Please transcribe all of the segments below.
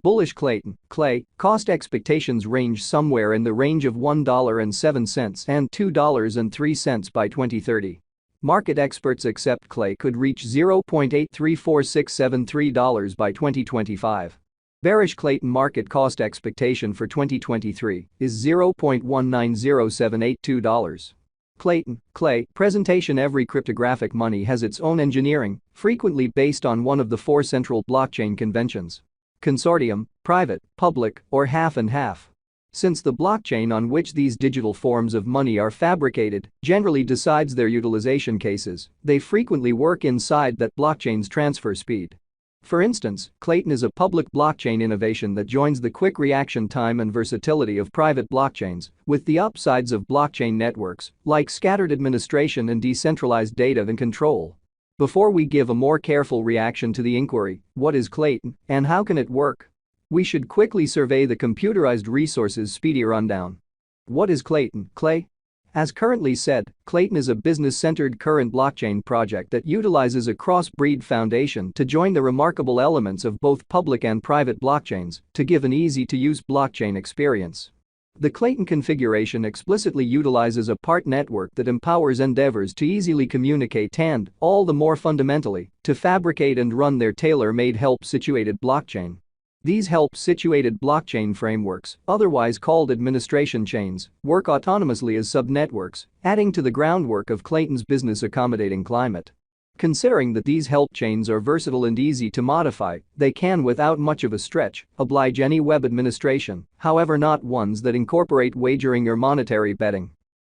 Bullish Klaytn, Klay, cost expectations range somewhere in the range of $1.07 and $2.03 by 2030. Market experts accept Klay could reach $0.834673 by 2025. Bearish Klaytn market cost expectation for 2023 is $0.190782. Klaytn, Klay, presentation. Every cryptographic money has its own engineering, frequently based on one of the four central blockchain conventions: consortium, private, public, or half and half. Since the blockchain on which these digital forms of money are fabricated generally decides their utilization cases, they frequently work inside that blockchain's transfer speed. For instance, Klaytn is a public blockchain innovation that joins the quick reaction time and versatility of private blockchains with the upsides of blockchain networks like scattered administration and decentralized data and control. Before we give a more careful reaction to the inquiry, what is Klaytn and how can it work? We should quickly survey the computerized resources speedy rundown. What is Klaytn, Klay? As currently said, Klaytn is a business-centered current blockchain project that utilizes a cross-breed foundation to join the remarkable elements of both public and private blockchains to give an easy-to-use blockchain experience. The Klaytn configuration explicitly utilizes a part network that empowers endeavors to easily communicate and, all the more fundamentally, to fabricate and run their tailor-made help-situated blockchain. These help-situated blockchain frameworks, otherwise called administration chains, work autonomously as subnetworks, adding to the groundwork of Klaytn's business-accommodating climate. Considering that these help chains are versatile and easy to modify, they can, without much of a stretch, oblige any web administration, however not ones that incorporate wagering or monetary betting.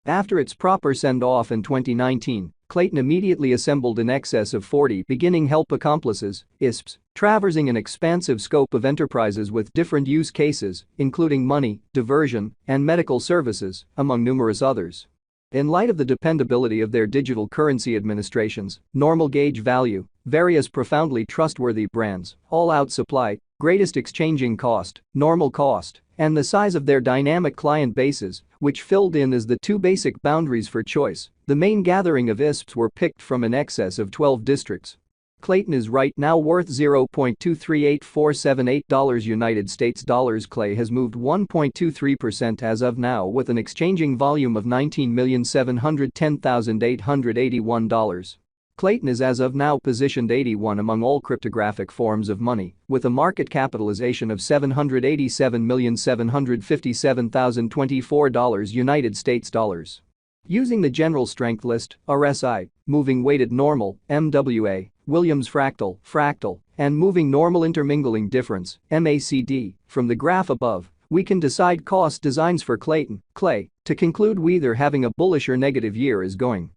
After its proper send-off in 2019, Klaytn immediately assembled in excess of 40 beginning help accomplices, ISPs, traversing an expansive scope of enterprises with different use cases, including money, diversion, and medical services, among numerous others. In light of the dependability of their digital currency administrations, normal gauge value, various profoundly trustworthy brands, all-out supply, greatest exchanging cost, normal cost, and the size of their dynamic client bases, which filled in as the two basic boundaries for choice, the main gathering of ISPs were picked from in excess of 12 districts. Klaytn is right now worth $0.238478 United States dollars. Klay has moved 1.23% as of now with an exchanging volume of $19,710,881. Klaytn is as of now positioned 81 among all cryptographic forms of money, with a market capitalization of $787,757,024 United States dollars. Using the general strength list, RSI, moving weighted normal, MWA, Williams fractal, and moving normal intermingling difference, MACD, from the graph above, we can decide cost designs for Klaytn, Klay, to conclude whether having a bullish or negative year is going.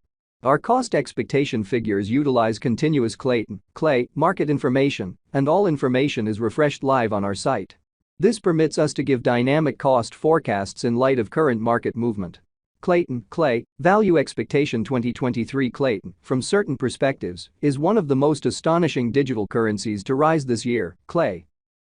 Our cost expectation figures utilize continuous Klaytn, Klay, market information, and all information is refreshed live on our site. This permits us to give dynamic cost forecasts in light of current market movement. Klaytn, Klay, value expectation 2023. Klaytn, from certain perspectives, is one of the most astonishing digital currencies to rise this year. Klay.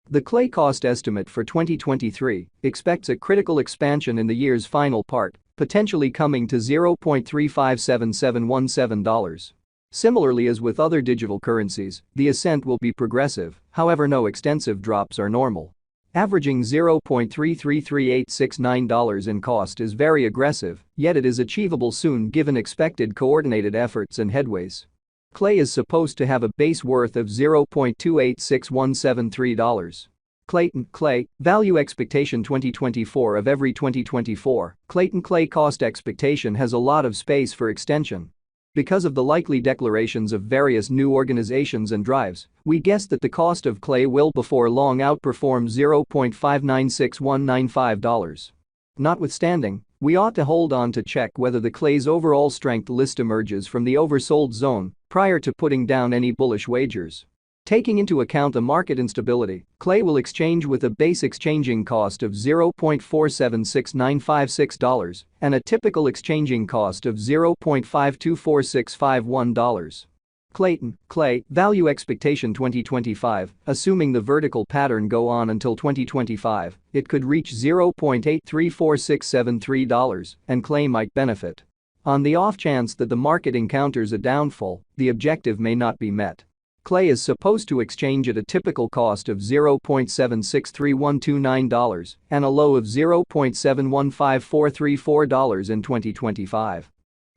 The Klay cost estimate for 2023 expects a critical expansion in the year's final part, potentially coming to $0.357717. Similarly as with other digital currencies, the ascent will be progressive, however no extensive drops are normal. Averaging $0.333869 in cost is very aggressive, yet it is achievable soon given expected coordinated efforts and headways. Klay is supposed to have a base worth of $0.286173. Klaytn, Klay, value expectation 2024. Of every 2024, Klaytn Klay cost expectation has a lot of space for extension. Because of the likely declarations of various new organizations and drives, we guess that the cost of Klay will before long outperform $0.596195. Notwithstanding, we ought to hold on to check whether the Klay's overall strength list emerges from the oversold zone prior to putting down any bullish wagers. Taking into account the market instability, Klay will exchange with a base exchanging cost of $0.476956 and a typical exchanging cost of $0.524651. Klaytn, Klay, value expectation 2025, assuming the vertical pattern go on until 2025, it could reach $0.834673 and Klay might benefit. On the off chance that the market encounters a downfall, the objective may not be met. Klay is supposed to exchange at a typical cost of $0.763129 and a low of $0.715434 in 2025.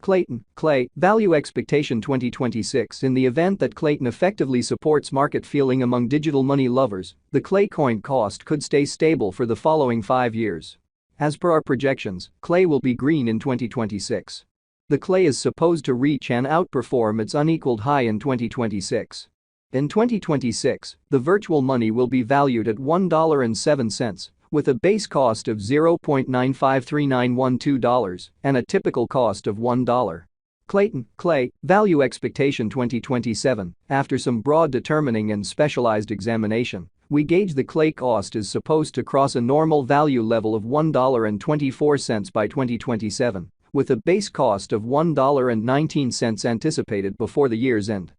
Klaytn, Klay, value expectation 2026. In the event that Klaytn effectively supports market feeling among digital money lovers, the Klay coin cost could stay stable for the following 5 years. As per our projections, Klay will be green in 2026. The Klay is supposed to reach and outperform its unequaled high in 2026. In 2026, the virtual money will be valued at $1.07, with a base cost of $0.953912 and a typical cost of $1. Klaytn, Klay, value expectation 2027. After some broad determining and specialized examination, we gauge the Klay cost is supposed to cross a normal value level of $1.24 by 2027, with a base cost of $1.19 anticipated before the year's end.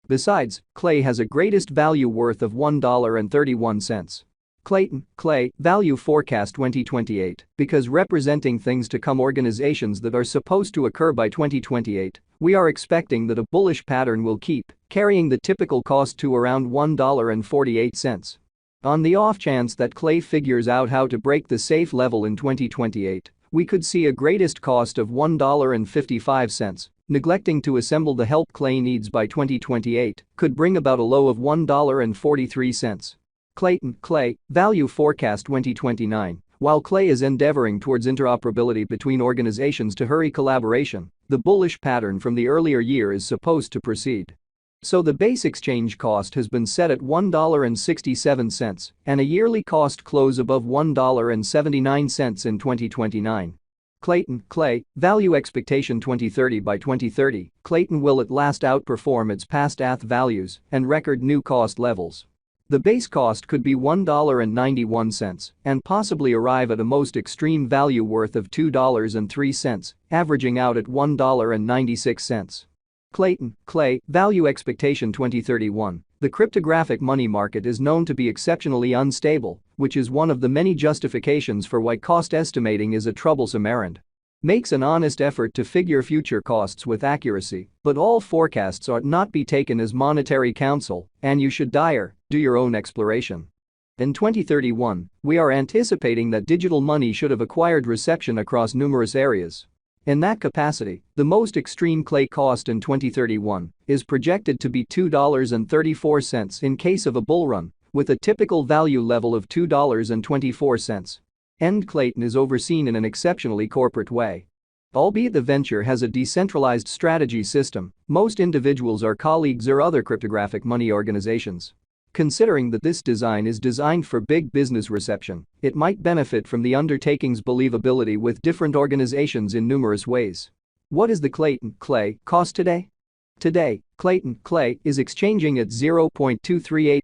Besides, Klay has a greatest value worth of $1.31. Klaytn, Klay, value forecast 2028. Because representing things to come, organizations that are supposed to occur by 2028, we are expecting that a bullish pattern will keep carrying the typical cost to around $1.48. On the off chance that Klay figures out how to break the safe level in 2028, we could see a greatest cost of $1.55. Neglecting to assemble the help Klay needs by 2028 could bring about a low of $1.43. Klaytn, Klay, value forecast 2029. While Klay is endeavoring towards interoperability between organizations to hurry collaboration, the bullish pattern from the earlier year is supposed to proceed. So the base exchange cost has been set at $1.67 and a yearly cost close above $1.79 in 2029. Klaytn, Klay, value expectation 2030. By 2030, Klaytn will at last outperform its past ATH values and record new cost levels. The base cost could be $1.91 and possibly arrive at a most extreme value worth of $2.03, averaging out at $1.96. Klaytn, Klay, value expectation 2031. The cryptographic money market is known to be exceptionally unstable, which is one of the many justifications for why cost estimating is a troublesome errand. Makes an honest effort to figure future costs with accuracy, but all forecasts ought not be taken as monetary counsel, and you should do your own exploration. In 2031, we are anticipating that digital money should have acquired reception across numerous areas. In that capacity, the most extreme Klay cost in 2031 is projected to be $2.34 in case of a bull run, with a typical value level of $2.24. Klaytn is overseen in an exceptionally corporate way. Albeit the venture has a decentralized strategy system, most individuals are colleagues or other cryptographic money organizations. Considering that this design is designed for big business reception, it might benefit from the undertaking's believability with different organizations in numerous ways. What is the Klaytn, Klay cost today? Today, Klaytn, Klay is exchanging at $0.238